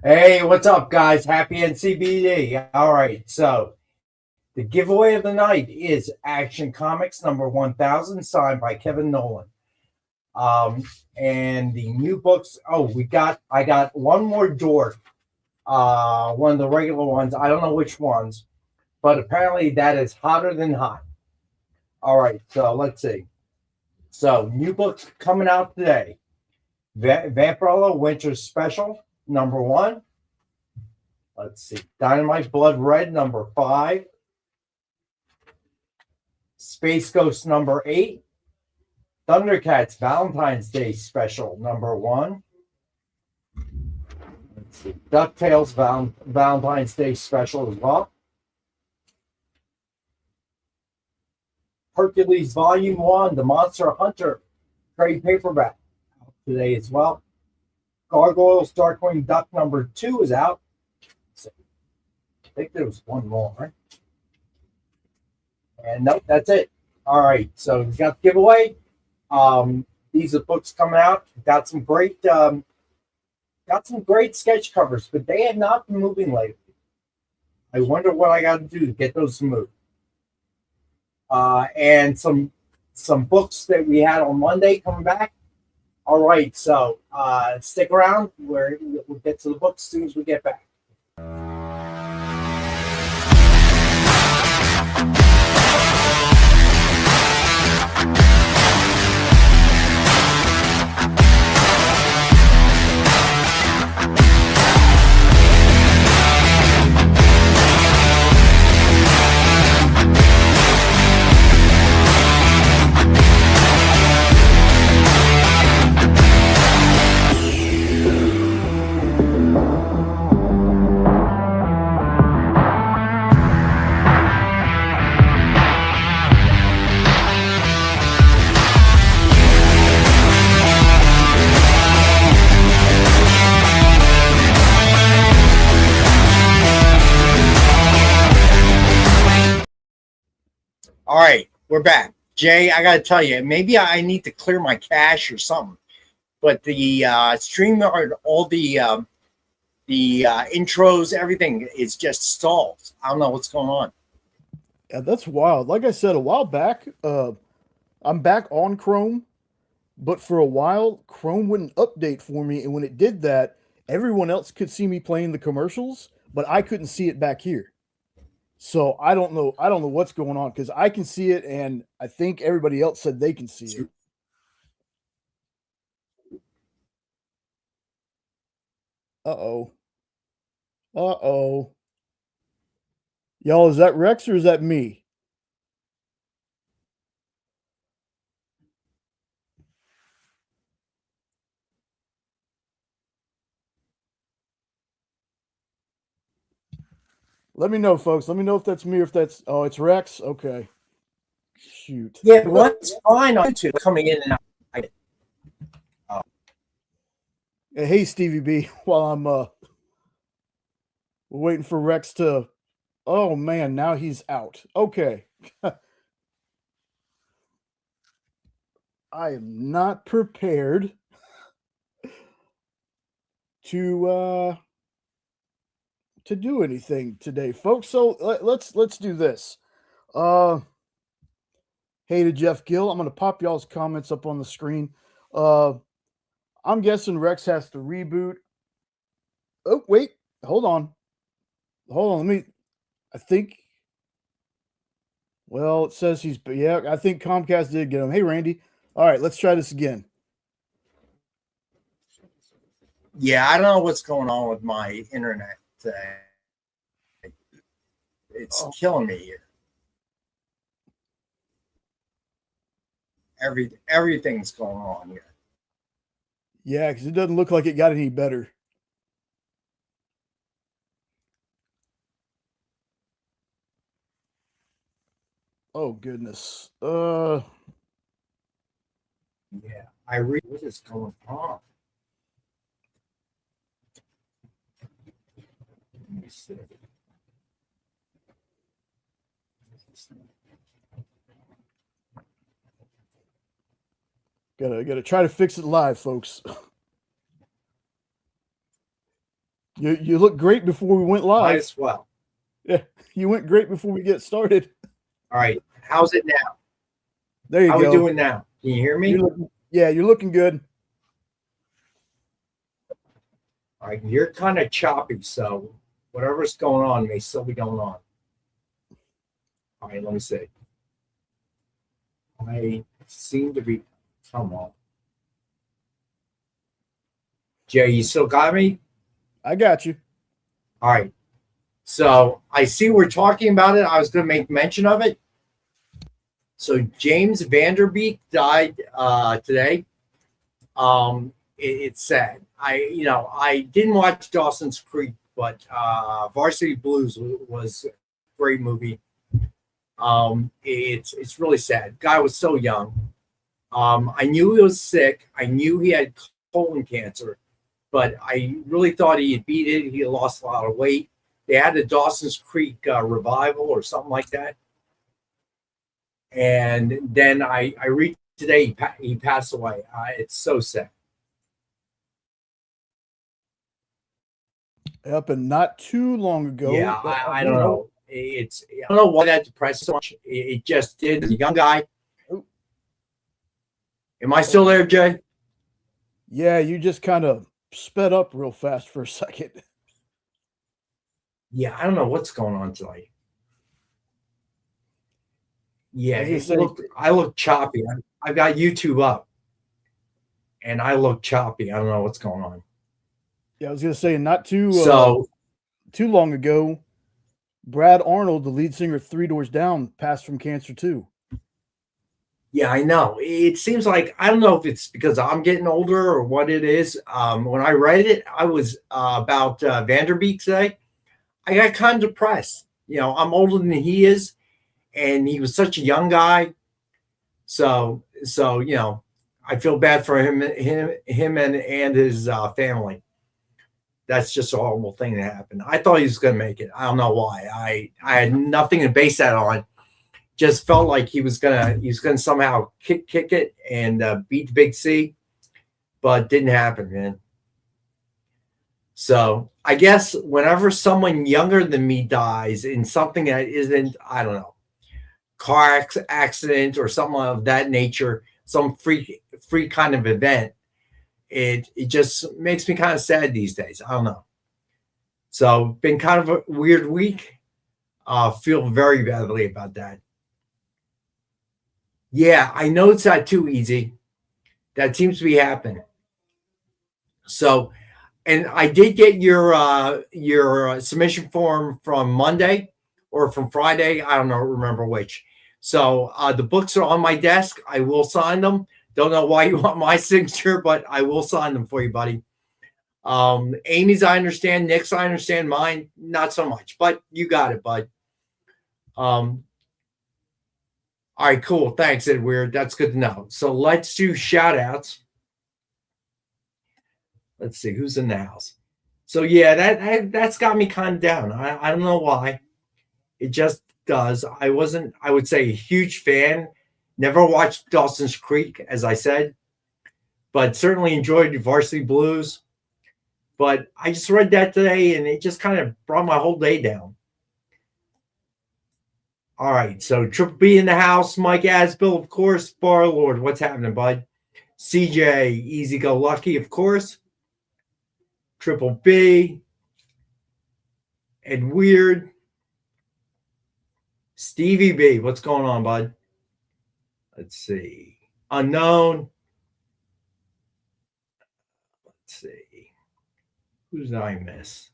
Hey, what's up, guys? Happy NCBD. All right, so the giveaway of the night is Action Comics number 1000, signed by Kevin Nolan. Um, and the new books. Oh, I got one more door. One of the regular ones. I don't know which ones, but apparently that is hotter than hot. All right, so let's see. So new books coming out today. Vampirella Winter Special number one. Let's see. Dynamite Blood Red number 5. Space Ghost number 8. Thundercats Valentine's Day Special number 1. Let's see. DuckTales Valentine's Day Special as well. Hercules Volume 1, The Monster Hunter trade paperback out today as well. Gargoyles Darkwing Duck number 2 is out. I think there was one more, right? And nope, that's it. All right, so we got the giveaway. These are books coming out. Got some great sketch covers, but they have not been moving lately. I wonder what I got to do to get those to move. And some books that we had on Monday coming back. All right, so stick around. We'll get to the books as soon as we get back. All right, we're back. Jay, I got to tell you, maybe I need to clear my cache or something. But the StreamYard, all the intros, everything is just stalled. I don't know what's going on. Yeah, that's wild. Like I said a while back, I'm back on Chrome, but for a while, Chrome wouldn't update for me. And when it did that, everyone else could see me playing the commercials, but I couldn't see it back here. So I don't know. I don't know what's going on because I can see it, and I think everybody else said they can see it. Uh-oh. Uh-oh. Y'all, is that Rex or is that me? Let me know, folks. Let me know if that's me or if that's. Oh, it's Rex. Okay. Shoot. Yeah, one's fine on YouTube coming in and out. Hey, Stevie B. While I'm waiting for Rex to. Oh man, now he's out. Okay. I am not prepared to do anything today, folks. So let's do this. Uh, hey to Jeff Gill, I'm gonna pop y'all's comments up on the screen. Uh, I'm guessing Rex has to reboot. Oh wait, hold on. Let me. I think. Well, it says he's. Yeah, I think Comcast did get him. Hey, Randy. All right, let's try this again. Yeah, I don't know what's going on with my internet today. It's killing me here. Everything's going on here. Yeah, because it doesn't look like it got any better. Oh goodness. Yeah, I read what is going on. Let me see. Gotta try to fix it live, folks. You look great before we went Might live. as well. Yeah, you went great before we get started. All right. How's it now? There you How go. we doing now? Can you hear me? You're looking good. All right. You're kind of choppy, so whatever's going on may still be going on. All right. Let me see. I seem to be. Come on. Jay, you still got me? I got you. All right. So I see we're talking about it. I was going to make mention of it. So James Vanderbeek died today. It's sad. I didn't watch Dawson's Creek, but Varsity Blues was a great movie. It's really sad. Guy was so young. I knew he was sick. I knew he had colon cancer, but I really thought he had beat it. He had lost a lot of weight. They had the Dawson's Creek revival or something like that. And then I read today he passed away. It's so sad. Yep, and not too long ago. Yeah, I don't know. I don't know why that depressed so much. It just did. The young guy. Am I still there, Jay? Yeah, you just kind of sped up real fast for a second. Yeah, I don't know what's going on tonight. Yeah, I look choppy. I've got YouTube up, and I look choppy. I don't know what's going on. Yeah, I was gonna say not too long ago, Brad Arnold, the lead singer of Three Doors Down, passed from cancer too. Yeah, I know. It seems like I don't know if it's because I'm getting older or what it is. When I read it, I was about Vanderbeek today. I got kind of depressed. I'm older than he is, and he was such a young guy. So I feel bad for him and his family. That's just a horrible thing that happened. I thought he was going to make it. I don't know why. I had nothing to base that on. Just felt like he was gonna somehow kick it and beat the Big C, but didn't happen, man. So I guess whenever someone younger than me dies in something that isn't, I don't know, car accident or something of that nature, some free kind of event, it just makes me kind of sad these days. I don't know. So been kind of a weird week. Feel very badly about that. Yeah, I noticed that too, Easy. That seems to be happening. So, and I did get your submission form from Monday or from Friday. I don't know, remember which. So the books are on my desk. I will sign them. Don't know why you want my signature, but I will sign them for you, buddy. Amy's, I understand. Nick's, I understand. Mine, not so much. But you got it, bud. All right, cool. Thanks, Edward. That's good to know. So let's do shout outs. Let's see who's in the house. So yeah, that's got me kind of down. I don't know why. It just does. I would say, a huge fan. Never watched Dawson's Creek, as I said, but certainly enjoyed Varsity Blues. But I just read that today, and it just kind of brought my whole day down. All right, so Triple B in the house, Mike Asbill, of course, Bar Lord, what's happening, bud? CJ, Easy Go Lucky, of course. Triple B, Ed Weird, Stevie B, what's going on, bud? Let's see. Unknown. Let's see. Who's did I miss?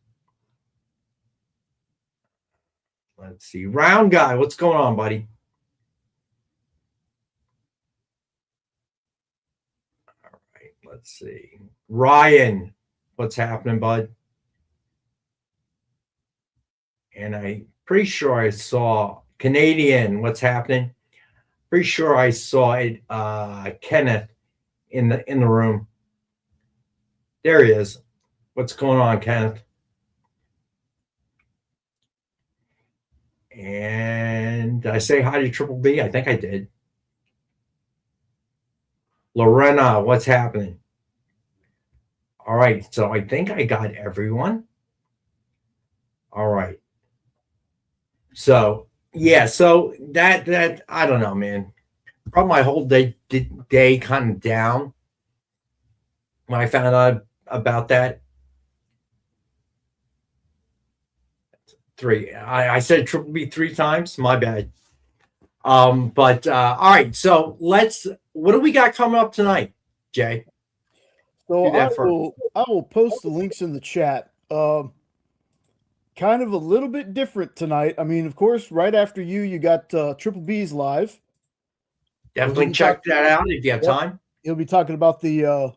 Let's see. Round Guy, what's going on, buddy? All right, let's see. Ryan, what's happening, bud? And I'm pretty sure I saw Canadian, what's happening? Pretty sure I saw it, Kenneth in the room. There he is. What's going on, Kenneth? And did I say hi to Triple B? I think I did. Lorena, what's happening? All right, so I think I got everyone. All right. So yeah, so that I don't know, man. Probably my whole day kind of down when I found out about that. Three. I said triple B three times. My bad. But all right. So what do we got coming up tonight, Jay? So Do that first. I will post the links in the chat. Kind of a little bit different tonight. I mean, of course, right after you got Triple B's live. Definitely check that out if you have Yep. time. He'll be talking about the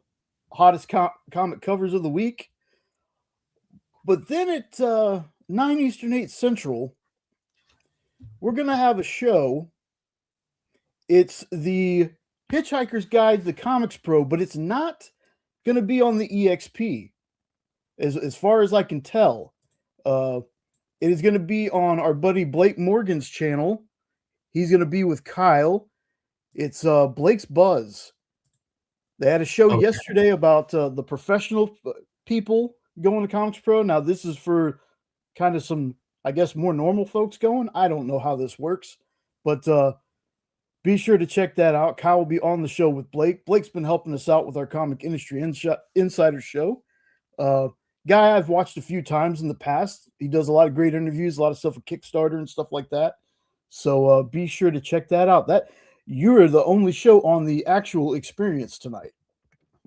hottest comic covers of the week. But then at 9 Eastern, 8 Central, we're going to have a show. It's the Hitchhiker's Guide to the Comics Pro, but it's not going to be on the EXP, as far as I can tell. It is going to be on our buddy Blake Morgan's channel. He's going to be with Kyle. It's Blake's Buzz. They had a show yesterday about the professional people going to Comics Pro. Now, this is for kind of some, I guess, more normal folks going. I don't know how this works, but be sure to check that out. Kyle will be on the show with Blake. Blake's been helping us out with our Comic Industry Insider show. Guy I've watched a few times in the past. He does a lot of great interviews, a lot of stuff with Kickstarter and stuff like that. So be sure to check that out. You're the only show on the actual experience tonight.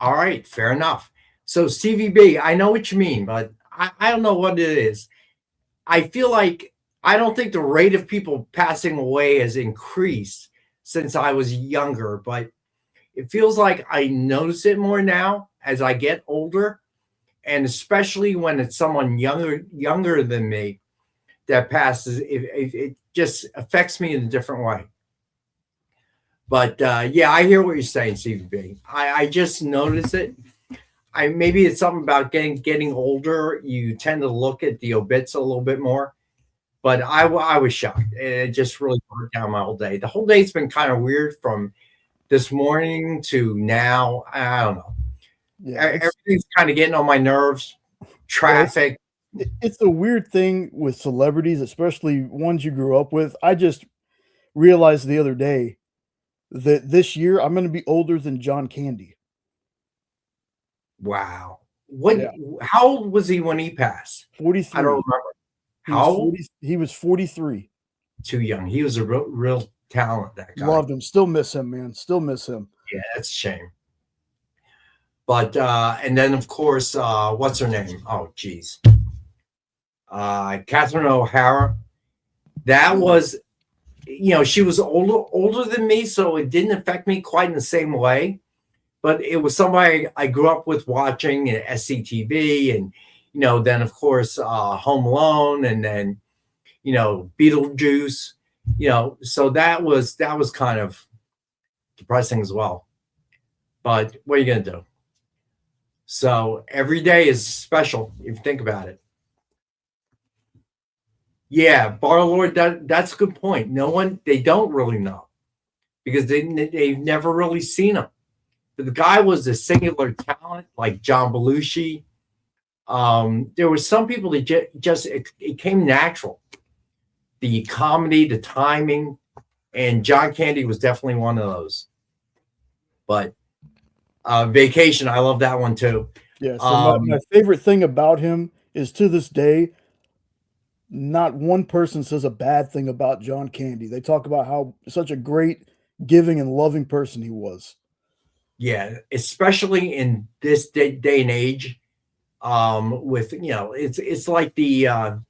All right, fair enough. So CVB, I know what you mean, but I don't know what it is. I feel like I don't think the rate of people passing away has increased since I was younger, but it feels like I notice it more now as I get older, and especially when it's someone younger than me that passes, it just affects me in a different way. But yeah, I hear what you're saying, CVB. I just notice it. Maybe it's something about getting older. You tend to look at the obits a little bit more. But I was shocked. It just really brought down my whole day. The whole day's been kind of weird from this morning to now. I don't know. Yeah, everything's kind of getting on my nerves. Traffic. It's a weird thing with celebrities, especially ones you grew up with. I just realized the other day that this year I'm going to be older than John Candy. Wow. How old was he when he passed? 43. I don't remember. How old? He was 43. Too young. He was a real talent, that guy. Loved him. Still miss him, man. Still miss him. Yeah, that's a shame. But and then of course, what's her name? Oh, geez. Catherine O'Hara. That was, she was older than me, so it didn't affect me quite in the same way. But it was somebody I grew up with watching at SCTV, and then of course Home Alone, and then Beetlejuice. So that was kind of depressing as well. But what are you gonna do? So every day is special if you think about it. Yeah, Bar-Lord, that's a good point. They don't really know because they've never really seen him. But the guy was a singular talent, like John Belushi. There were some people that it came natural. The comedy, the timing, and John Candy was definitely one of those. But Vacation, I love that one too. Yeah, so my favorite thing about him is, to this day, not one person says a bad thing about John Candy. They talk about how such a great, giving, and loving person he was. Yeah, especially in this day and age, with it's like the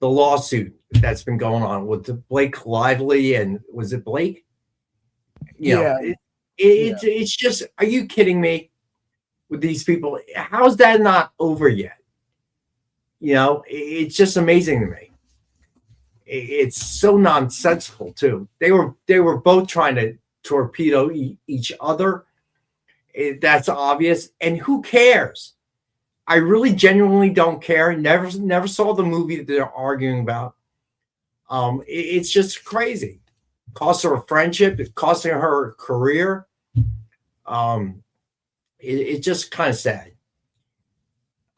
lawsuit that's been going on with Blake Lively, and was it Blake? It's just, are you kidding me? With these people, how's that not over yet? It's just amazing to me. It's so nonsensical too. They were both trying to torpedo each other. That's obvious, and who cares? I really genuinely don't care. Never saw the movie that they're arguing about. It's just crazy. Cost her a friendship. It costing her career. It's just kind of sad.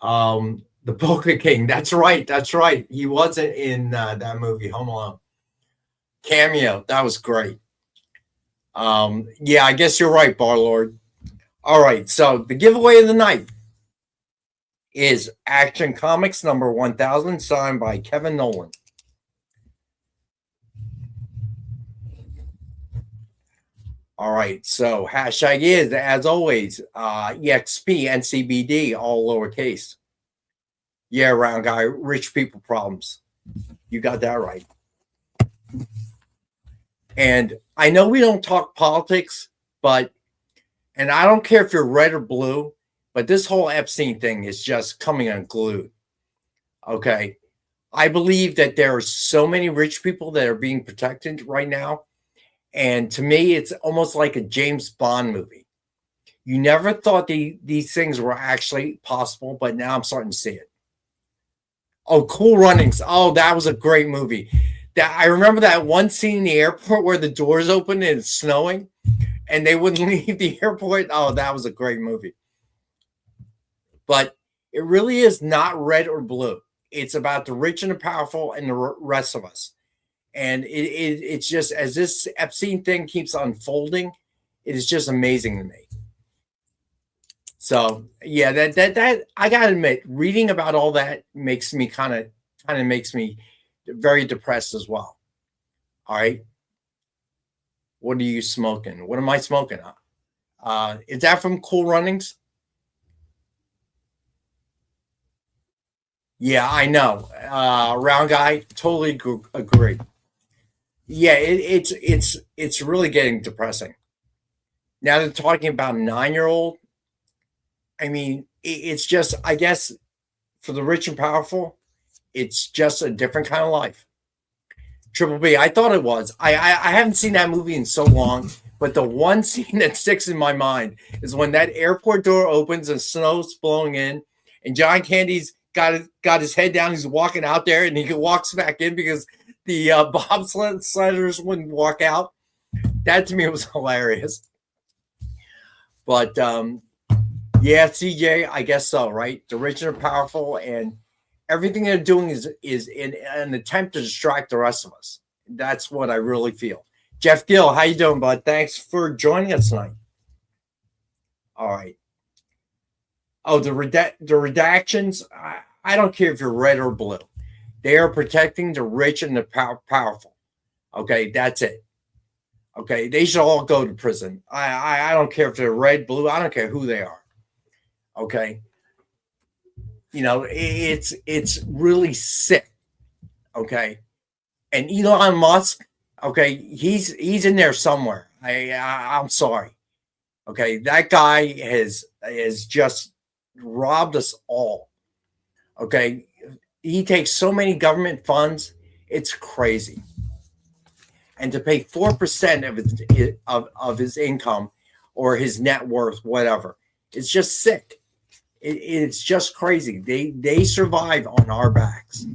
The The Poker King. That's right. That's right. He wasn't in that movie, Home Alone. Cameo. That was great. Yeah, I guess you're right, Barlord. All right. So the giveaway of the night is Action Comics number 1000, signed by Kevin Nolan. All right. So hashtag is, as always, EXP NCBD, all lowercase. Yeah, round guy, rich people problems. You got that right. And I know we don't talk politics, but, and I don't care if you're red or blue, but this whole Epstein thing is just coming unglued. Okay. I believe that there are so many rich people that are being protected right now. And to me, it's almost like a James Bond movie. You never thought these things were actually possible, but now I'm starting to see it. Oh, Cool Runnings. Oh, that was a great movie. That I remember that one scene in the airport where the doors open and it's snowing and they wouldn't leave the airport. Oh, that was a great movie. But it really is not red or blue. It's about the rich and the powerful and the rest of us. And it's just, as this Epstein thing keeps unfolding, it is just amazing to me. So yeah, that I gotta admit, reading about all that makes me kind of makes me very depressed as well. All right. What are you smoking? What am I smoking? Is that from Cool Runnings? Yeah, I know. Round guy, totally agree. Yeah, it's really getting depressing. Now they're talking about 9-year-old. I mean, it's just, I guess, for the rich and powerful, it's just a different kind of life. Triple B, I thought it was. I haven't seen that movie in so long, but the one scene that sticks in my mind is when that airport door opens and snow's blowing in, and John Candy's got his head down. He's walking out there, and he walks back in because the bobsledders wouldn't walk out. That to me was hilarious. But yeah, CJ, I guess so, right? The rich and powerful, and everything they're doing is in an attempt to distract the rest of us. That's what I really feel. Jeff Gill, how you doing, bud? Thanks for joining us tonight. All right. Oh, the redactions, I don't care if you're red or blue. They are protecting the rich and the powerful. Okay, that's it. Okay, they should all go to prison. I don't care if they're red, blue. I don't care who they are. Okay, you know, it's really sick. Okay, and Elon Musk. Okay, he's in there somewhere. I'm sorry. Okay, that guy has just robbed us all. Okay, he takes so many government funds, it's crazy. And to pay 4% of his income or his net worth, whatever, it's just sick. It's just crazy. They survive on our backs.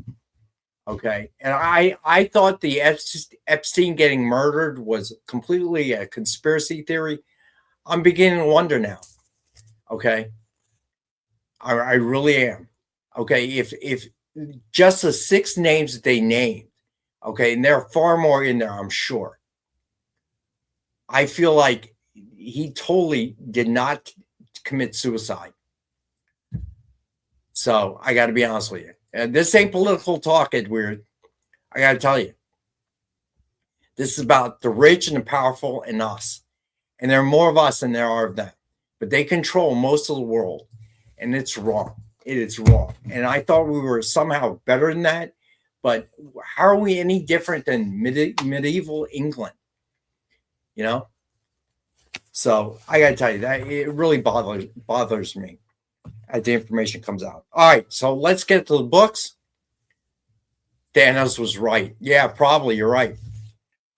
Okay, and I thought the Epstein getting murdered was completely a conspiracy theory. I'm beginning to wonder now. Okay, I really am. Okay, if just the 6 names that they named, okay, and there are far more in there, I'm sure. I feel like he totally did not commit suicide. So I got to be honest with you. And this ain't political talk, Edward. I got to tell you. This is about the rich and the powerful and us. And there are more of us than there are of them. But they control most of the world. And it's wrong. It is wrong. And I thought we were somehow better than that. But how are we any different than medieval England? You know? So I got to tell you, that it really bothers me as the information comes out. All right, so let's get to the books. Thanos was right. Yeah, probably, you're right.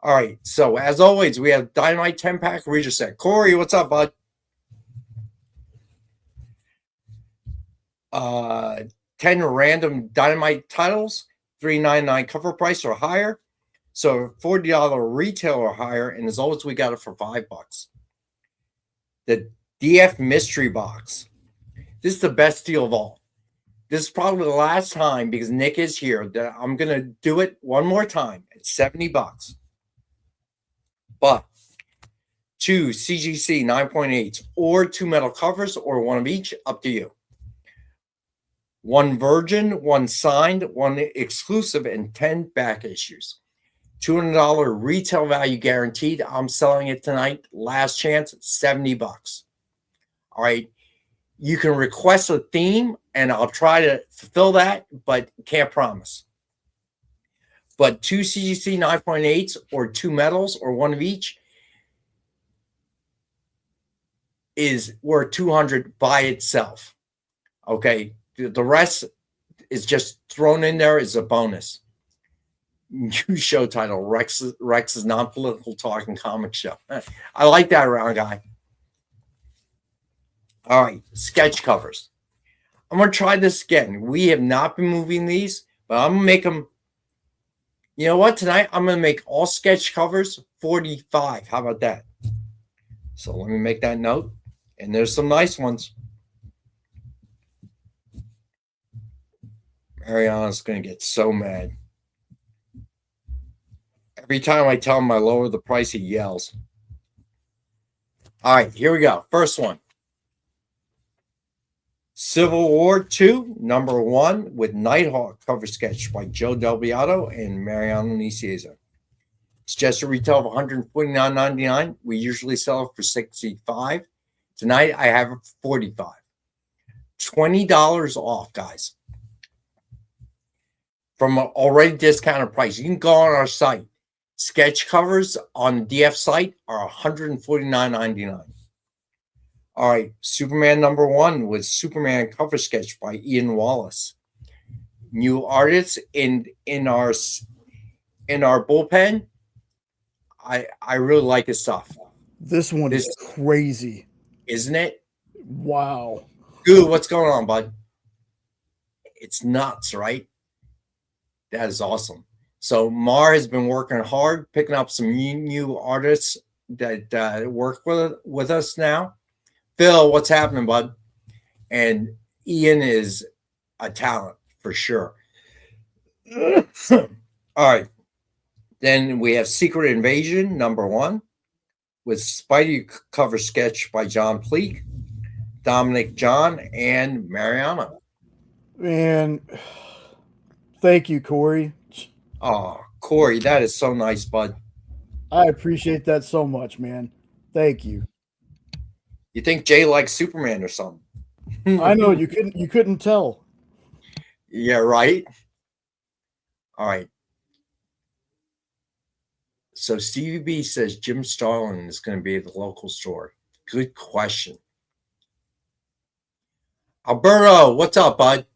All right, so as always, we have Dynamite 10-pack Reader set. Corey, what's up, bud? 10 random Dynamite titles, $3.99 cover price or higher. So $40 retail or higher, and as always, we got it for $5. The DF Mystery Box. This is the best deal of all. this is probably the last time because Nick is here that I'm gonna do it one more time. It's $70. But 2 CGC 9.8s or 2 metal covers or one of each, up to you. 1 virgin, 1 signed, 1 exclusive, and 10 back issues. $200 retail value guaranteed. I'm selling it tonight. Last chance, $70. All right. You can request a theme and I'll try to fulfill that, but can't promise. But 2 CGC 9.8s or 2 metals or one of each is worth $200 by itself. Okay. The rest is just thrown in there as a bonus. New show title, Rex's non-political talking comic show. I like that round guy. All right, sketch covers. I'm going to try this again. We have not been moving these, but I'm going to make them. You know what? Tonight, I'm going to make all sketch covers 45. How about that? So let me make that note. And there's some nice ones. Mariana's going to get so mad. Every time I tell him I lower the price, he yells. All right, here we go. First one. Civil War II, #1 with Nighthawk cover sketch by Joe Del Beato and Mariano Nicieza. It's just a retail of $149.99. We usually sell it for $65. Tonight, I have it for $45. $20 off, guys. From an already discounted price. You can go on our site. Sketch covers on the DF site are $149.99. All right, Superman #1 with Superman cover sketch by Ian Wallace. New artists in our bullpen. I really like his stuff. This one is crazy, isn't it? Wow. Dude, what's going on, bud? It's nuts, right? That is awesome. So Mar has been working hard, picking up some new artists that work with us now. Phil, what's happening, bud? And Ian is a talent for sure. All right. Then we have Secret Invasion #1 with Spidey cover sketch by John Pleak, Dominic John, and Mariana. Man, thank you, Corey. Oh, Corey, that is so nice, bud. I appreciate that so much, man. Thank you. You think Jay likes Superman or something? I know you couldn't tell. Yeah, right. All right. So Stevie B says Jim Starlin is going to be at the local store. Good question. Alberto, what's up, bud?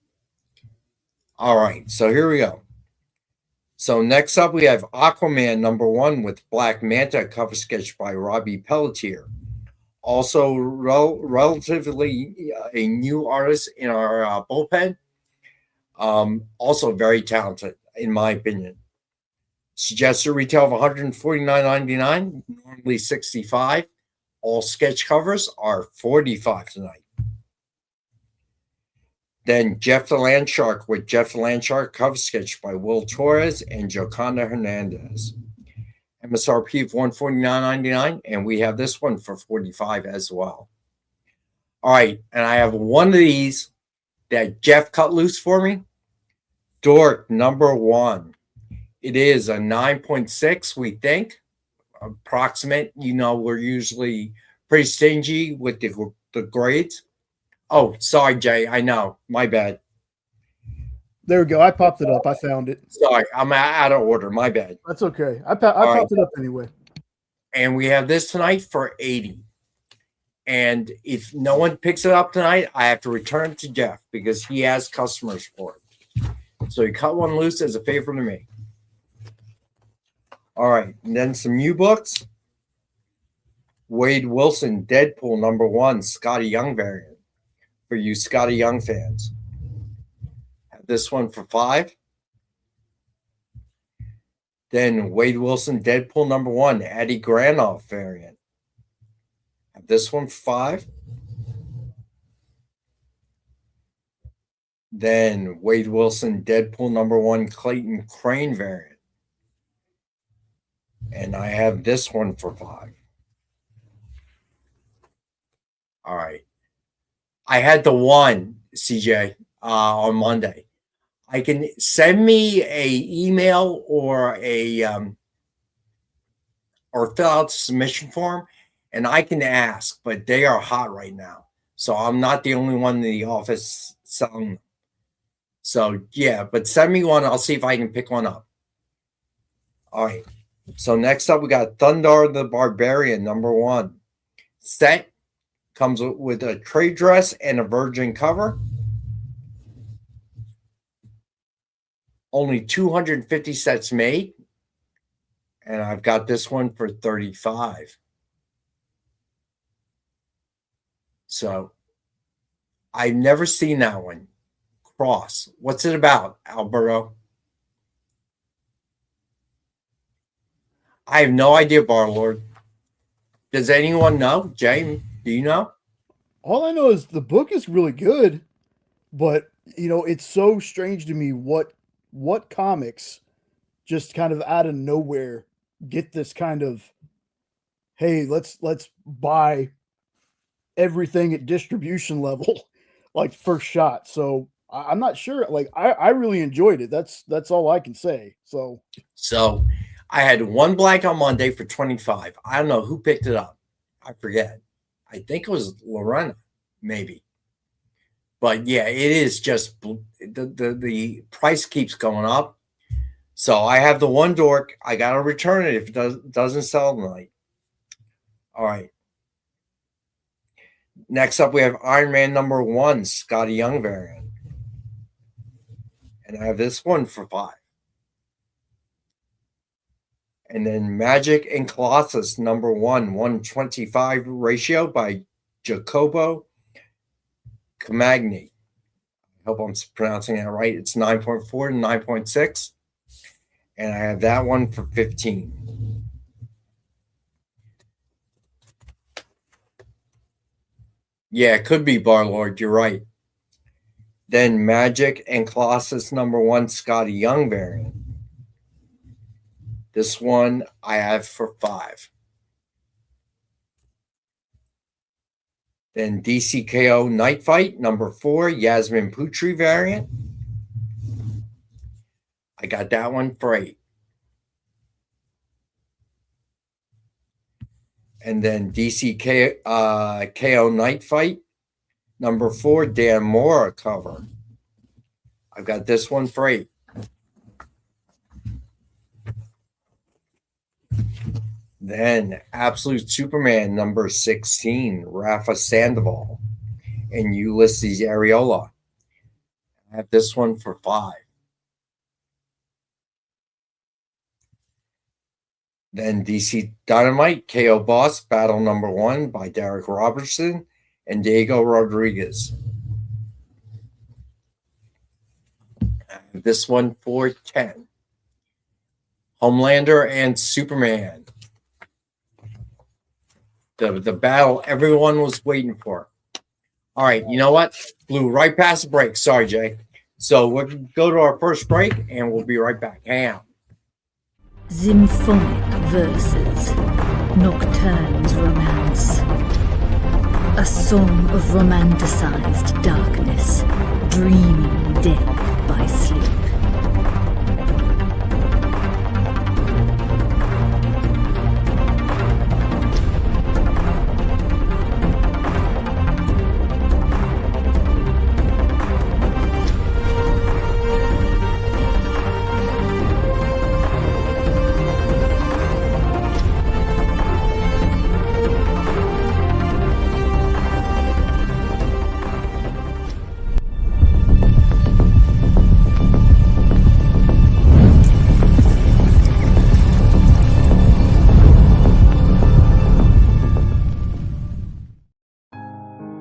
All right, so here we go. So next up, we have Aquaman #1 with Black Manta cover sketch by Robbie Pelletier. Also, relatively a new artist in our bullpen. Also very talented, in my opinion. Suggested retail of $149.99, normally $65. All sketch covers are $45 tonight. Then Jeff the Landshark with Jeff the Landshark cover sketch by Will Torres and Joconda Hernandez. MSRP of $149.99, and we have this one for $45 as well. All right, and I have one of these that Jeff cut loose for me. Dork #1. It is a 9.6, we think. Approximate. You know, we're usually pretty stingy with the grades. Oh, sorry, Jay. I know. My bad. There we go. I popped it up. I found it. Sorry, I'm out of order. My bad. That's okay. I popped it up anyway. And we have this tonight for $80. And if no one picks it up tonight, I have to return it to Jeff because he has customers for it. So he cut one loose as a favor to me. All right. And then some new books. Wade Wilson, Deadpool #1, Scotty Young variant. For you Scotty Young fans. Have this one for $5. Then Wade Wilson, Deadpool #1, Eddie Granoff variant. Have this one for $5. Then Wade Wilson, Deadpool #1, Clayton Crane variant. And I have this one for $5. All right. I had the one, CJ, on Monday. I can send me a email or or fill out the submission form, and I can ask, but they are hot right now. So I'm not the only one in the office selling them. So yeah, but send me one. I'll see if I can pick one up. All right. So next up, we got Thunder the Barbarian #1. Set comes with a trade dress and a virgin cover. Only 250 sets made. And I've got this one for $35. So I've never seen that one. Cross. What's it about, Alberto? I have no idea, Barlord. Does anyone know? Jay, do you know? All I know is the book is really good, but it's so strange to me what comics just kind of out of nowhere get this kind of, hey, let's buy everything at distribution level, like first shot. So I'm not sure. Like I really enjoyed it. That's all I can say. So I had one blank on Monday for $25. I don't know who picked it up. I forget. I think it was Lorena, maybe. But yeah, it is just the price keeps going up. So I have the one dork. I got to return it if it doesn't sell tonight. All right. Next up, we have Iron Man #1, Scotty Young variant. And I have this one for $5. And then Magic and Colossus #1, 125 ratio by Jacobo Camagni. I hope I'm pronouncing that right. It's 9.4 to 9.6. And I have that one for $15. Yeah, it could be Barlord. You're right. Then Magic and Colossus #1, Scotty Young variant. This one I have for $5. Then DCKO Night Fight #4, Yasmin Putri variant. I got that one for $8. And then KO Night Fight #4, Dan Mora cover. I've got this one for $8. Then Absolute Superman #16, Rafa Sandoval and Ulysses Areola. I have this one for $5. Then DC Dynamite, KO Boss, Battle #1 by Derek Robertson and Diego Rodriguez. I have this one for $10. Homelander and Superman. The battle everyone was waiting for. All right, you know what? Blew right past the break. Sorry, Jay. So we'll go to our first break, and we'll be right back. Hang out. Symphonic verses, Nocturne's romance. A song of romanticized darkness, dreaming death by sleep.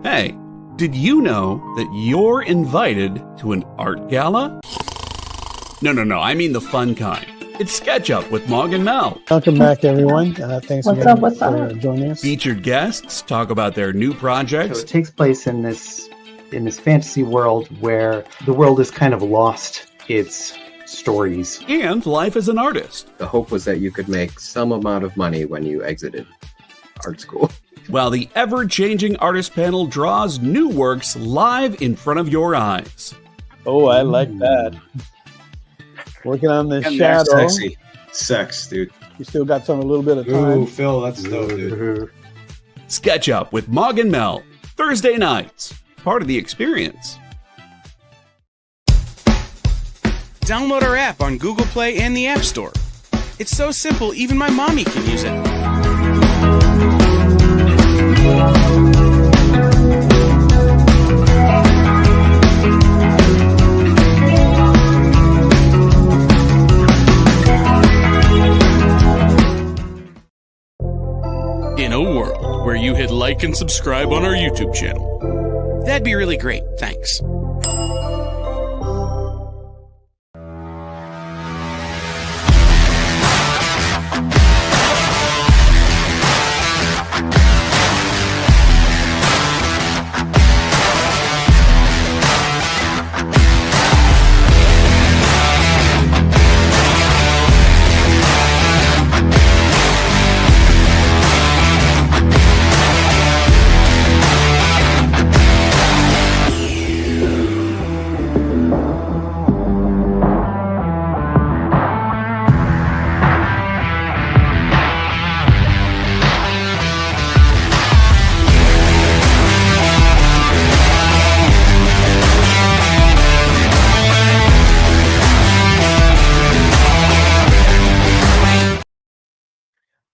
Hey, did you know that you're invited to an art gala? No, I mean the fun kind. It's Sketch Up with Mog and Mel. Welcome back, everyone. Thanks again for joining us. Featured guests talk about their new projects. So it takes place in this in this fantasy world where the world has kind of lost its stories. And life as an artist. The hope was that you could make some amount of money when you exited art school. While the ever-changing artist panel draws new works live in front of your eyes. Oh, I like that. Working on the And shadow. they're sexy. Sex, dude. You still got a little bit of time. Ooh, Phil, that's dope, dude. Sketch Up with Mog and Mel. Thursday nights. Part of the experience. Download our app on Google Play and the App Store. It's so simple, even my mommy can use it. In a world where you hit like and subscribe on our YouTube channel, that'd be really great. Thanks.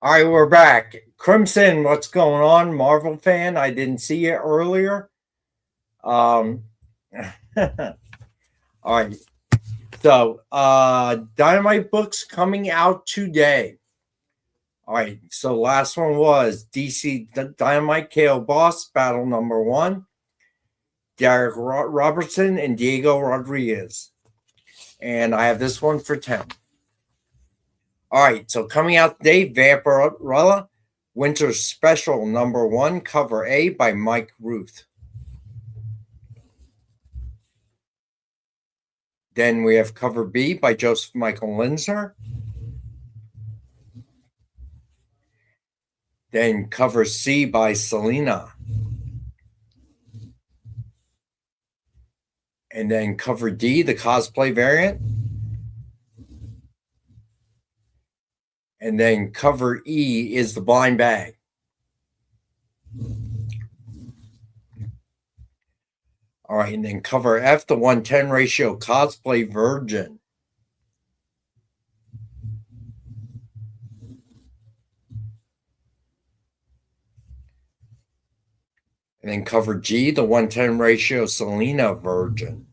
All right, we're back. Crimson, what's going on? Marvel fan, I didn't see you earlier. All right. So, Dynamite books coming out today. All right. So, last one was DC Dynamite KO Boss Battle number 1. Derek Robertson and Diego Rodriguez. And I have this one for 10. All right, so coming out today, Vampirella, Winter Special number 1, cover A by Mike Ruth. Then we have cover B by Joseph Michael Linsner. Then cover C by Selena. And then cover D, the cosplay variant. And then cover E is the blind bag. All right, and then cover F, the 1:10 ratio cosplay virgin. And then cover G, the 1:10 ratio Selena virgin.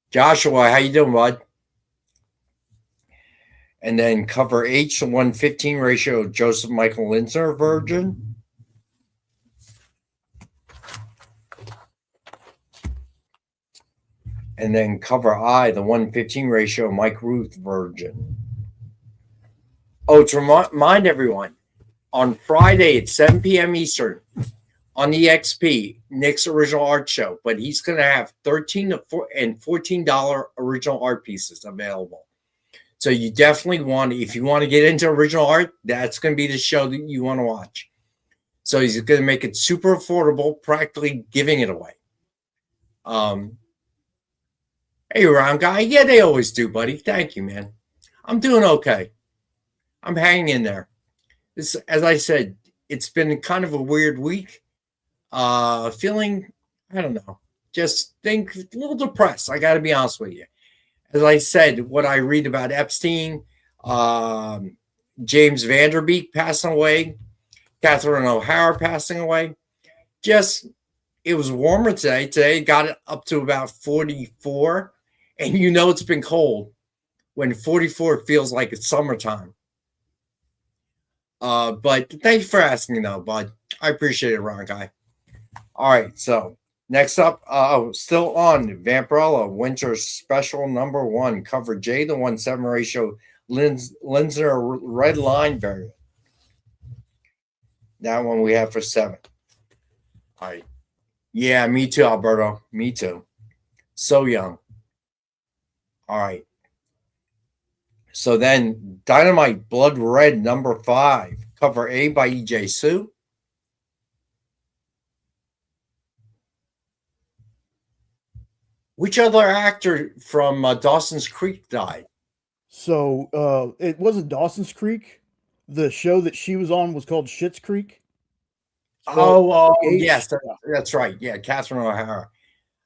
Joshua, how you doing, bud? And then cover H, the 1:15 ratio Joseph Michael Linsner virgin. And then cover I, the 1:15 ratio Mike Ruth virgin. Oh, to remind everyone, on Friday at 7 p.m. Eastern, on the XP, Nick's original art show, but he's going to have $13 and $14 original art pieces available. So you definitely want to, if you want to get into original art, that's going to be the show that you want to watch. So he's going to make it super affordable, practically giving it away. Hey, Ron Guy. Yeah, they always do, buddy. Thank you, man. I'm doing okay. I'm hanging in there. This, as I said, it's been kind of a weird week. Feeling, I don't know, just think a little depressed. I got to be honest with you. As I said, what I read about Epstein, James Vanderbeek passing away, Catherine O'Hara passing away. Just, it was warmer today. Today got it up to about 44. And you know it's been cold when 44 feels like it's summertime. But thank you for asking, though, bud. I appreciate it, Ron Guy. All right, so next up, still on Vampirella Winter Special number 1, cover J, the 1:7 ratio Linsner red line variant. That one we have for 7. All right. Yeah, me too, Alberto. Me too. So young. All right. So then Dynamite Blood Red number 5, cover A by EJ Sue. Which other actor from Dawson's Creek died? So it wasn't Dawson's Creek. The show that she was on was called Schitt's Creek. Oh, H. yes, that's right. Yeah, Catherine O'Hara.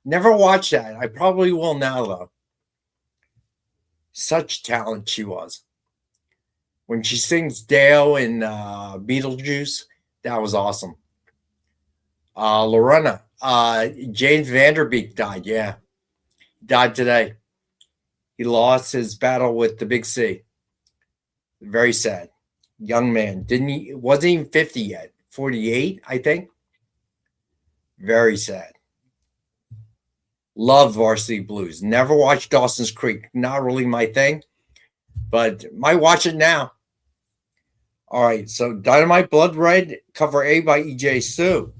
Never watched that. I probably will now, though. Such talent she was. When she sings Dale in Beetlejuice, that was awesome. Lorena, James Vanderbeek died. Yeah, died today. He lost his battle with the Big C. Very sad. Young man. Wasn't even 50 yet. 48, I think. Very sad. Love Varsity Blues. Never watched Dawson's Creek. Not really my thing, but might watch it now. All right, so Dynamite Blood Red, cover A by EJ Sue.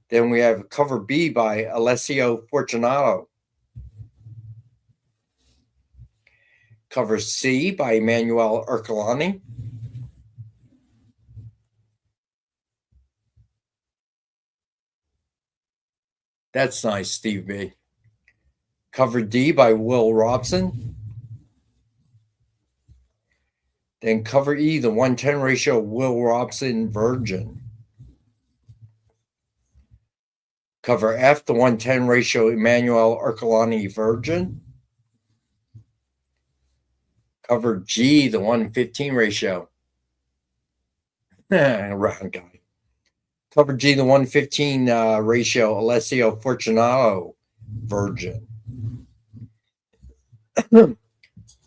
Then we have cover B by Alessio Fortunato. Cover C by Emanuele Ercolani. That's nice, Steve B. Cover D by Will Robson. Then cover E, the 110 ratio Will Robson Virgin. Cover F, the 110 ratio Emanuele Ercolani Virgin. Cover G, the 115 ratio. Round guy. Cover G, the 115 ratio Alessio Fortunato Virgin.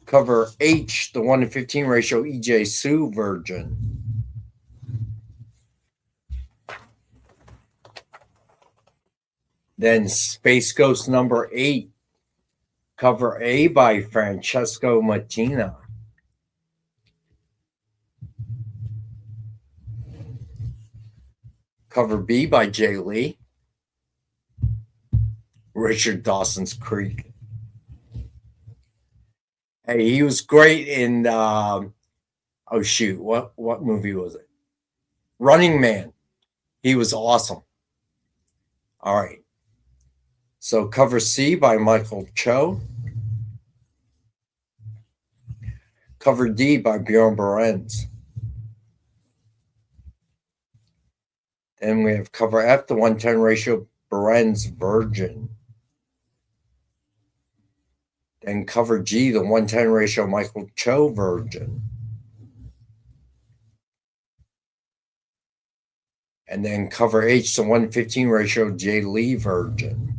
Cover H, the 1-15 ratio EJ Sue Virgin. Then Space Ghost number 8, cover A by Francesco Mattina. Cover B by Jay Lee. Richard Dawson's Creek. Hey, he was great in oh shoot, what movie was it? Running Man. He was awesome. All right. So cover C by Michael Cho. Cover D by Bjorn Berens. Then we have cover F, the 110 ratio Berens Virgin. Then cover G, the 110 ratio Michael Cho Virgin. And then cover H, the 115 ratio Jay Lee Virgin.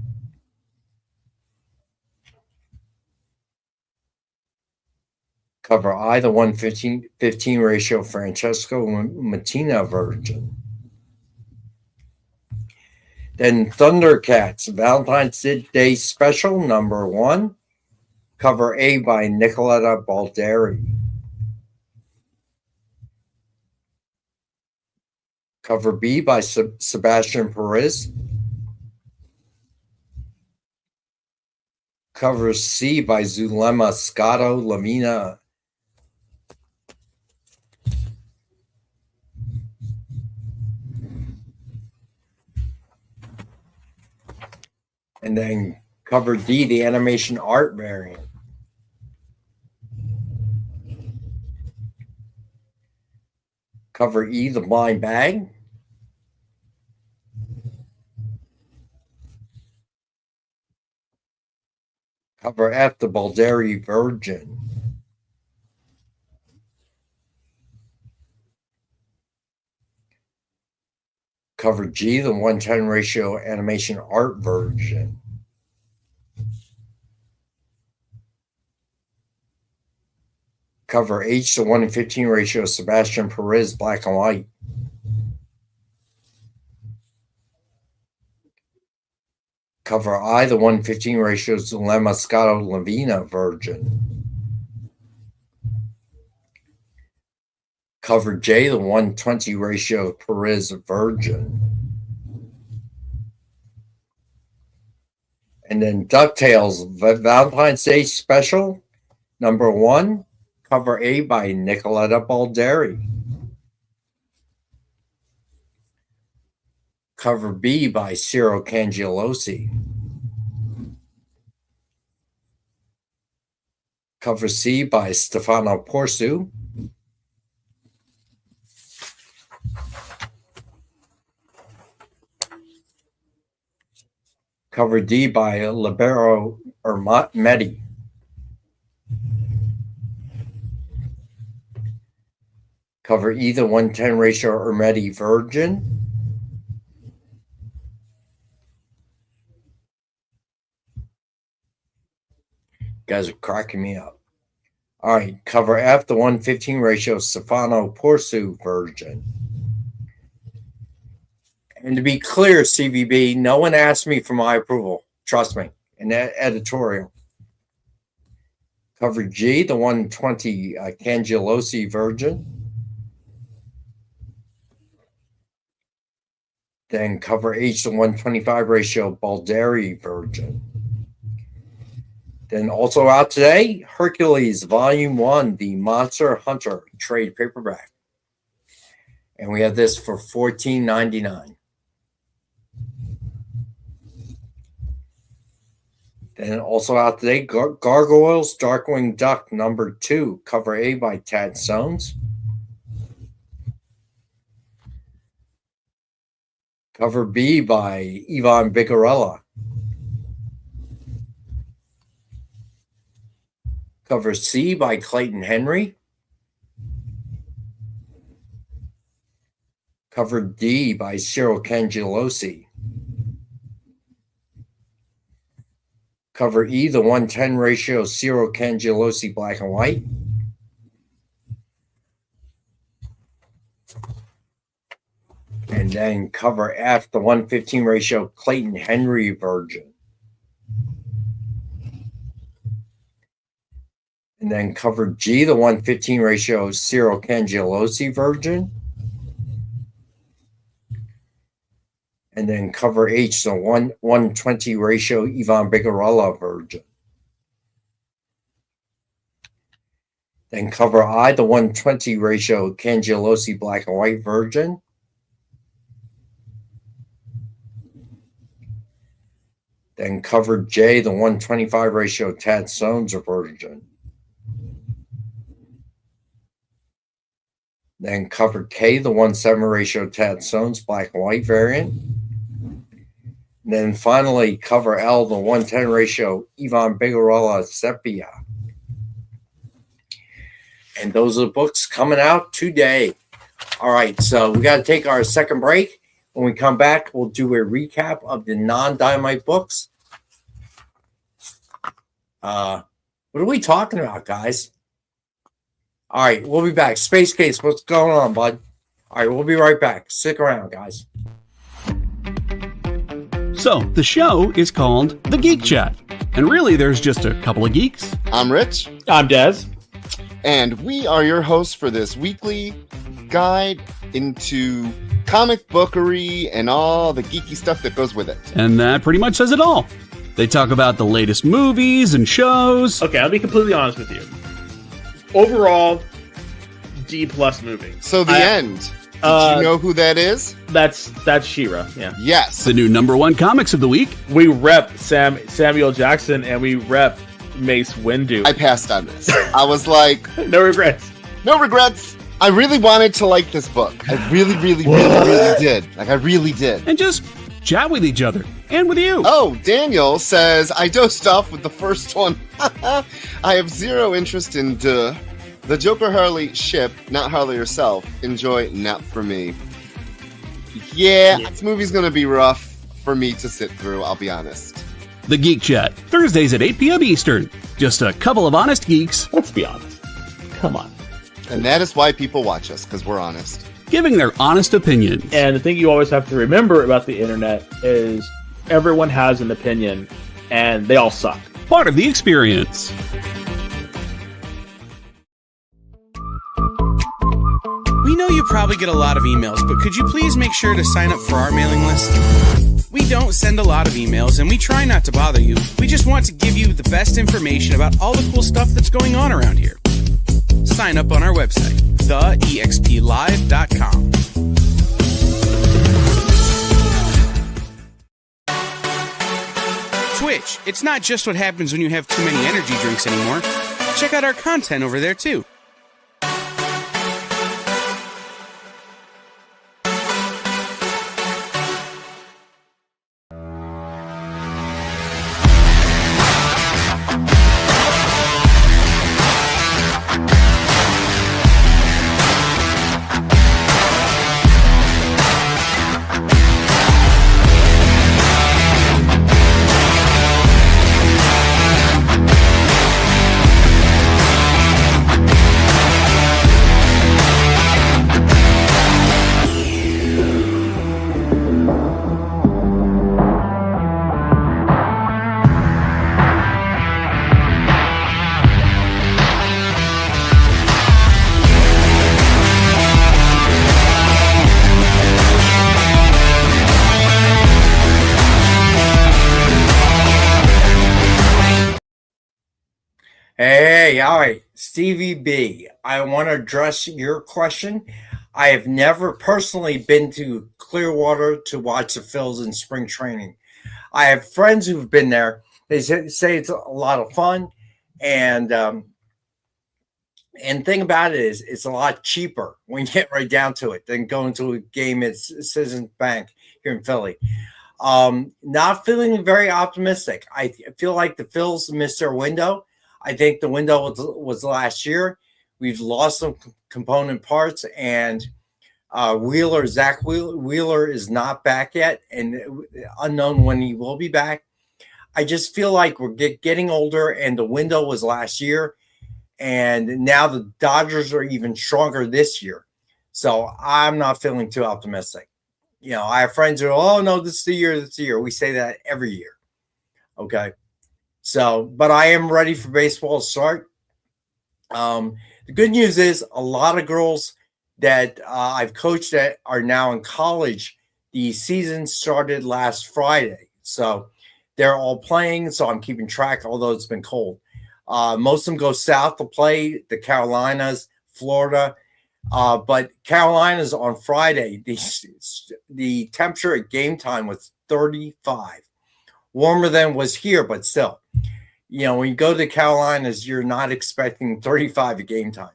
Cover I, the 115 ratio Francesco Mattina Virgin. Then Thundercats, Valentine's Day Special number 1. Cover A by Nicoletta Balderi. Cover B by Sebastian Perez. Cover C by Zulema Scotto Lamina. And then cover D, the animation art variant. Cover E, the blind bag. Cover F, the Balderi Virgin. Cover G, the 110 ratio animation art version. Cover H, the 1-15 ratio Sebastian Perez black and white. Cover I, the 1-15 ratio Zulema Scotto Lavina Virgin. Cover J, the 120 ratio Perez Virgin. And then DuckTales Valentine's Day Special, number 1, cover A by Nicoletta Balderi. Cover B by Ciro Cangelosi. Cover C by Stefano Porsu. Cover D by Libero Ermetti. Cover E, the 110 ratio Ermetti Virgin. Guys are cracking me up. All right, cover F, the 115 ratio Stefano Porsu Virgin. And to be clear, CVB, no one asked me for my approval. Trust me, in that editorial. Cover G, the 120 Cangelosi Virgin. Then cover H, the 125 ratio Balderi Virgin. Then also out today, Hercules Volume 1, the Monster Hunter trade paperback. And we have this for $14.99. Then also out today, Gargoyles Darkwing Duck number 2, cover A by Tad Soames. Cover B by Ivan Bigarella. Cover C by Clayton Henry. Cover D by Ciro Cangelosi. Cover E, the 110 ratio Ciro Cangelosi black and white. And then cover F, the 115 ratio Clayton Henry Virgin. And then cover G, the 115 ratio Ciro Cangelosi Virgin. And then cover H, the 120 ratio Ivan Bigarella Virgin. Then cover I, the 120 ratio Cangelosi black and white Virgin. Then cover J, the 125 ratio Tad Soames Virgin. Then cover K, the 1/7 ratio Tad Soames black and white variant. And then finally cover L, the 110 ratio Ivan Bigarella Sepia. And those are the books coming out today. All right, so we got to take our second break. When we come back, we'll do a recap of the non-Dynamite books. What are we talking about, guys? All right, we'll be back. Space Case, what's going on, bud? All right, we'll be right back. Stick around, guys. So, the show is called The Geek Chat. And really, there's just a couple of geeks. I'm Rich. I'm Dez. And we are your hosts for this weekly guide into comic bookery and all the geeky stuff that goes with it. And that pretty much says it all. They talk about the latest movies and shows. Okay, I'll be completely honest with you. Overall, D+ movie. So the end. Did you know who that is? That's She-Ra. Yeah. Yes. The new #1 comics of the week. We rep Samuel Jackson and we rep Mace Windu. I passed on this. I was like, no regrets. No regrets. I really wanted to like this book. I really did. Like, I really did. And just chat with each other and with you. Oh, Daniel says, I dosed off with the first one. I have zero interest in the Joker Harley ship, not Harley herself. Enjoy, not for me. Yeah, this movie's going to be rough for me to sit through, I'll be honest. The Geek Chat, Thursdays at 8 p.m. Eastern. Just a couple of honest geeks. Let's be honest. Come on. And that is why people watch us, because we're honest. Giving their honest opinions. And the thing you always have to remember about the internet is everyone has an opinion, and they all suck. Part of the experience. We know you probably get a lot of emails, but could you please make sure to sign up for our mailing list? We don't send a lot of emails and we try not to bother you. We just want to give you the best information about all the cool stuff that's going on around here. Sign up on our website, theexplive.com. Twitch, it's not just what happens when you have too many energy drinks anymore. Check out our content over there too. Hey, all right, Stevie B. I want to address your question. I have never personally been to Clearwater to watch the Phils in spring training. I have friends who've been there. They say it's a lot of fun, and thing about it is it's a lot cheaper when you get right down to it than going to a game at Citizens Bank here in Philly. Not feeling very optimistic. I feel like the Phils missed their window. I think the window was last year. We've lost some component parts, and Zach Wheeler is not back yet, and unknown when he will be back. I just feel like we're getting older, and the window was last year, and now the Dodgers are even stronger this year. So I'm not feeling too optimistic. You know, I have friends who are, oh, no, this is the year. We say that every year. Okay. So, but I am ready for baseball to start. The good news is a lot of girls that I've coached that are now in college. The season started last Friday. So they're all playing. So I'm keeping track, although it's been cold. Most of them go south to play, the Carolinas, Florida. But Carolinas on Friday, the temperature at game time was 35. Warmer than was here, but still. You know, when you go to the Carolinas, you're not expecting 35 at game time.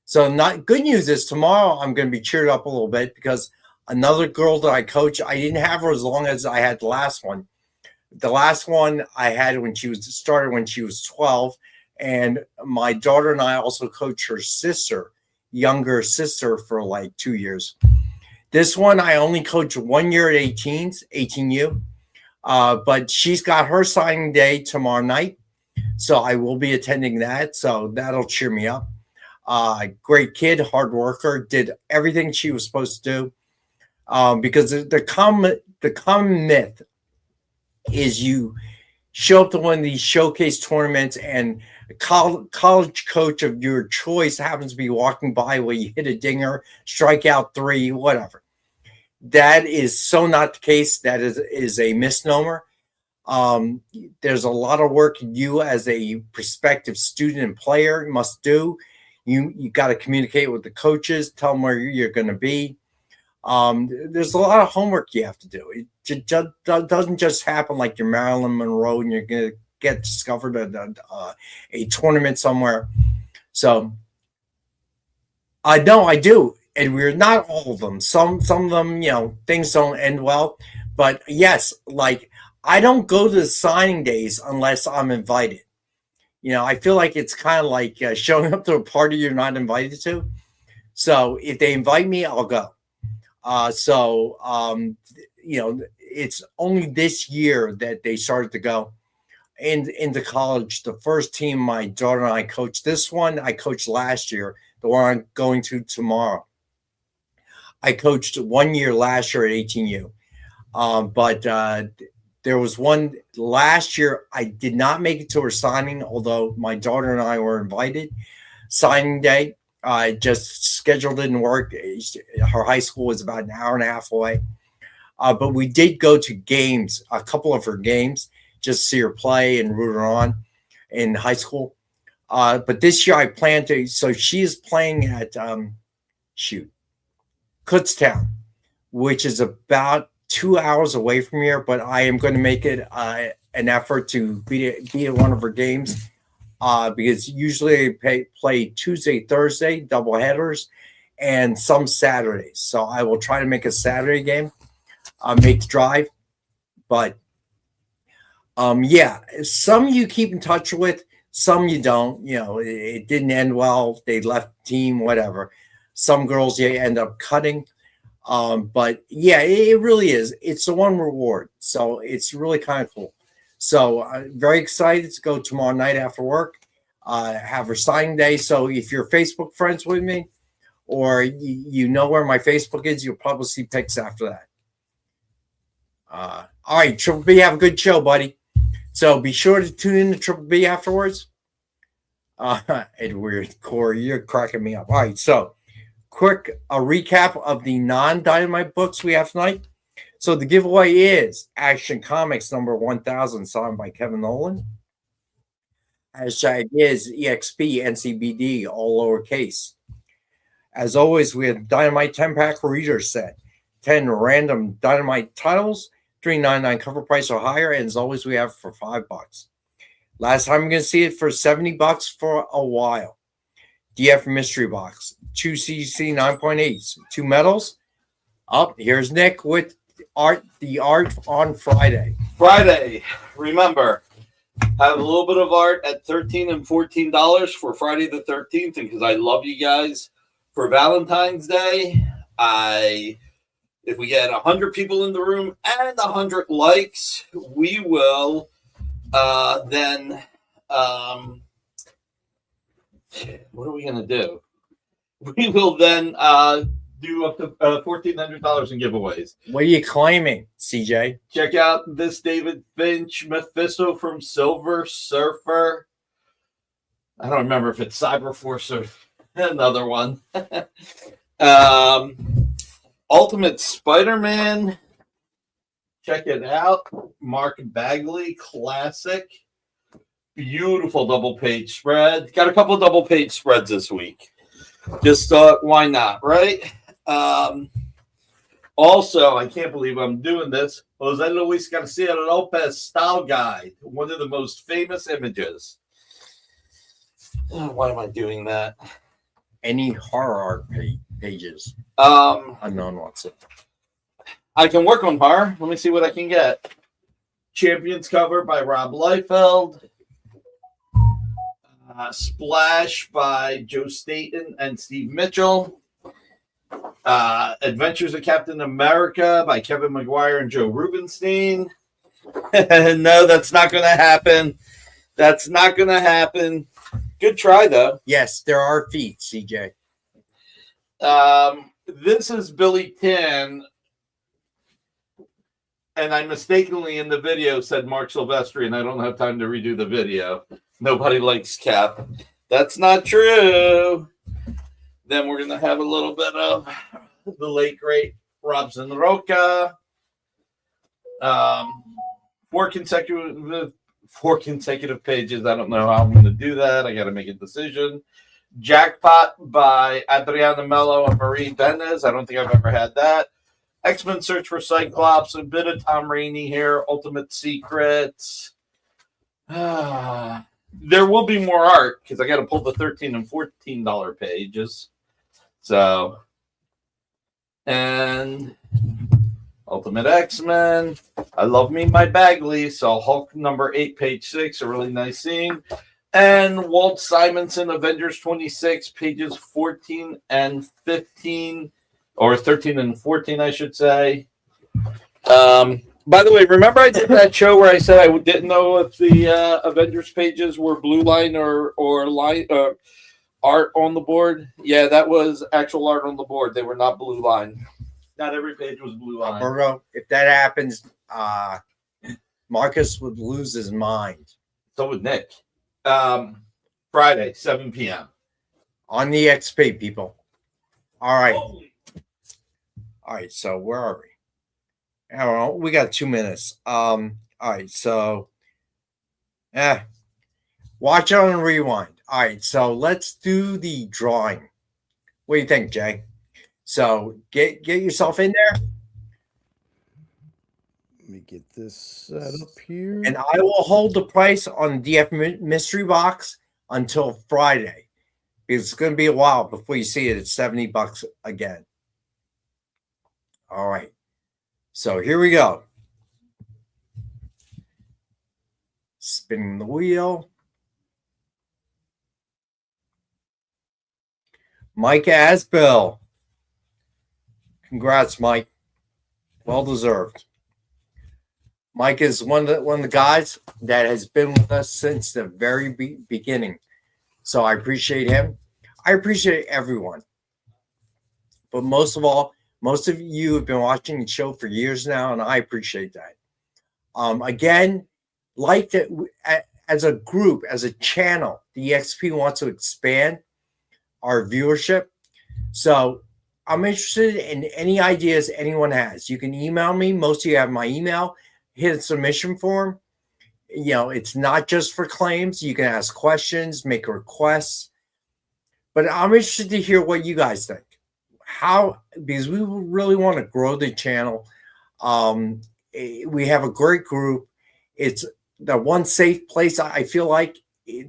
So good news is tomorrow I'm going to be cheered up a little bit because another girl that I coach, I didn't have her as long as I had the last one. The last one I had when she was 12, and my daughter and I also coached her younger sister, for like 2 years. This one I only coached 1 year at 18U. But she's got her signing day tomorrow night, so I will be attending that. So that'll cheer me up. Great kid, hard worker, did everything she was supposed to do. Because the common myth is you show up to one of these showcase tournaments and a college coach of your choice happens to be walking by where you hit a dinger, strike out 3, whatever. That is so not the case. That is a misnomer. There's a lot of work you as a prospective student and player must do. You got to communicate with the coaches, tell them where you're going to be. There's a lot of homework you have to do. It doesn't just happen like you're Marilyn Monroe and you're going to get discovered at a tournament somewhere. So I know I do. And we're not all of them. Some of them, you know, things don't end well. But yes, like I don't go to the signing days unless I'm invited. You know, I feel like it's kind of like showing up to a party you're not invited to. So if they invite me, I'll go. You know, it's only this year that they started to go into college. The first team my daughter and I coached, this one I coached last year, the one I'm going to tomorrow. I coached 1 year last year at 18U. But there was one last year. I did not make it to her signing, although my daughter and I were invited. Signing day, just schedule didn't work. Her high school was about an hour and a half away. But we did go to games, a couple of her games, just to see her play and root her on in high school. But this year I plan to. So she is playing at Kutztown, which is about 2 hours away from here. But I am going to make it an effort to be at one of her games because usually I play Tuesday, Thursday, double headers, and some Saturdays. So I will try to make a Saturday game, make the drive. But yeah, some you keep in touch with, some you don't. You know, it didn't end well. They left the team, whatever. Some girls you end up cutting. But yeah, it really is. It's the one reward. So it's really kind of cool. So I'm very excited to go tomorrow night after work, have her signing day. So if you're Facebook friends with me or you know where my Facebook is, you'll probably see pics after that. All right, Triple B, have a good show, buddy. So be sure to tune in to Triple B afterwards. Edward, Corey, you're cracking me up. All right, so quick recap of the non-Dynamite books we have tonight. So the giveaway is Action Comics number 1000, signed by Kevin Nolan. Hashtag is EXP NCBD, all lowercase. As always, we have Dynamite 10-pack reader set, 10 random Dynamite titles, $3.99 cover price or higher, and as always, we have for $5. Last time we're going to see it for $70 for a while. DF Mystery Box, 2 CC 9.8s, 2 medals. Here's Nick with the art on Friday. Friday, remember, have a little bit of art at $13 and $14 for Friday the 13th, and because I love you guys, for Valentine's Day, if we get 100 people in the room and 100 likes, we will then what are we going to do? We will then do up to $1,400 in giveaways. What are you claiming, CJ? Check out this David Finch Mephisto from Silver Surfer. I don't remember if it's Cyberforce or another one. Ultimate Spider-Man. Check it out. Mark Bagley Classic. Beautiful double page spread. Got a couple of double page spreads this week. Just why not, right? Also, I can't believe I'm doing this. Jose Luis Garcia Lopez Style Guide, one of the most famous images. Why am I doing that? Any horror art pages? Unknown wants it. I can work on horror. Let me see what I can get. Champions cover by Rob Liefeld. Splash by Joe Staten and Steve Mitchell. Adventures of Captain America by Kevin McGuire and Joe Rubenstein. No, that's not going to happen. That's not going to happen. Good try, though. Yes, there are feet, CJ. This is Billy Tin, and I mistakenly in the video said Mark Silvestri, and I don't have time to redo the video. Nobody likes Cap. That's not true. Then we're going to have a little bit of the late, great Robson Roca. 4 consecutive pages. I don't know how I'm going to do that. I got to make a decision. Jackpot by Adriana Mello and Marie Benez. I don't think I've ever had that. X-Men Search for Cyclops. A bit of Tom Rainey here. Ultimate Secrets. There will be more art because I got to pull the $13 and $14 pages. So, and Ultimate X-Men. I love me my Bagley. So Hulk number 8, page 6, a really nice scene. And Walt Simonson, Avengers 26, pages 14 and 15, or 13 and 14, I should say. By the way, remember I did that show where I said I didn't know if the Avengers pages were blue line or line art on the board? Yeah, that was actual art on the board. They were not blue line. Not every page was blue line. Alberto, if that happens, Marcus would lose his mind. So would Nick. Friday, 7 p.m. On the XP, people. All right. All right, so where are we? I don't know. We got 2 minutes. All right, so watch on and rewind. All right, so let's do the drawing. What do you think, Jay? So get yourself in there. Let me get this set up here. And I will hold the price on the DF mystery box until Friday. Because it's going to be a while before you see it at $70 again. All right. So here we go. Spinning the wheel. Mike Asbill. Congrats, Mike. Well deserved. Mike is one of the guys that has been with us since the very beginning. So I appreciate him. I appreciate everyone. But most of all, most of you have been watching the show for years now, and I appreciate that. Again, like that as a group, as a channel, the EXP wants to expand our viewership. So I'm interested in any ideas anyone has. You can email me. Most of you have my email. Hit a submission form. You know, it's not just for claims. You can ask questions, make requests. But I'm interested to hear what you guys think. Because we really want to grow the channel. We have a great group. It's the one safe place I feel like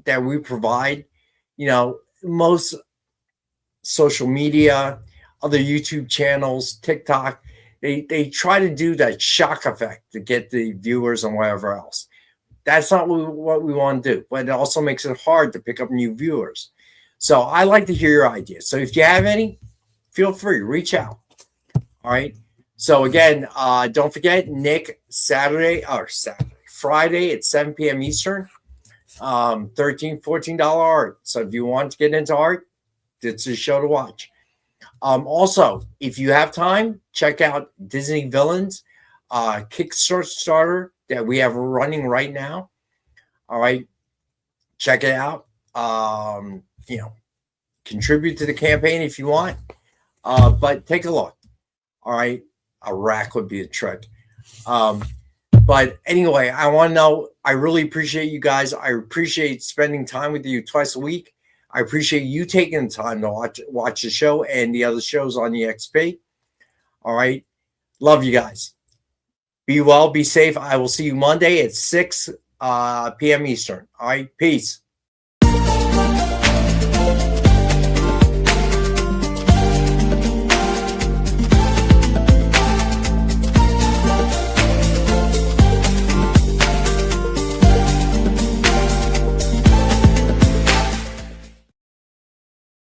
that we provide. You know, most social media, other YouTube channels, TikTok, they try to do that shock effect to get the viewers and whatever else. That's not what we want to do, but it also makes it hard to pick up new viewers. So I like to hear your ideas. So if you have any, feel free, reach out. All right. So again, don't forget Nick Friday at 7 p.m. Eastern, $13, $14 art. So if you want to get into art, it's a show to watch. Also, if you have time, check out Disney Villains Kickstarter that we have running right now. All right, check it out. You know, contribute to the campaign if you want, but take a look. All right, a rack would be a trick. But anyway, I want to know. I really appreciate you guys. I appreciate spending time with you twice a week. I appreciate you taking the time to watch the show and the other shows on the XP. All right. Love you guys. Be well, be safe. I will see you Monday at 6 p.m. Eastern. All right. Peace.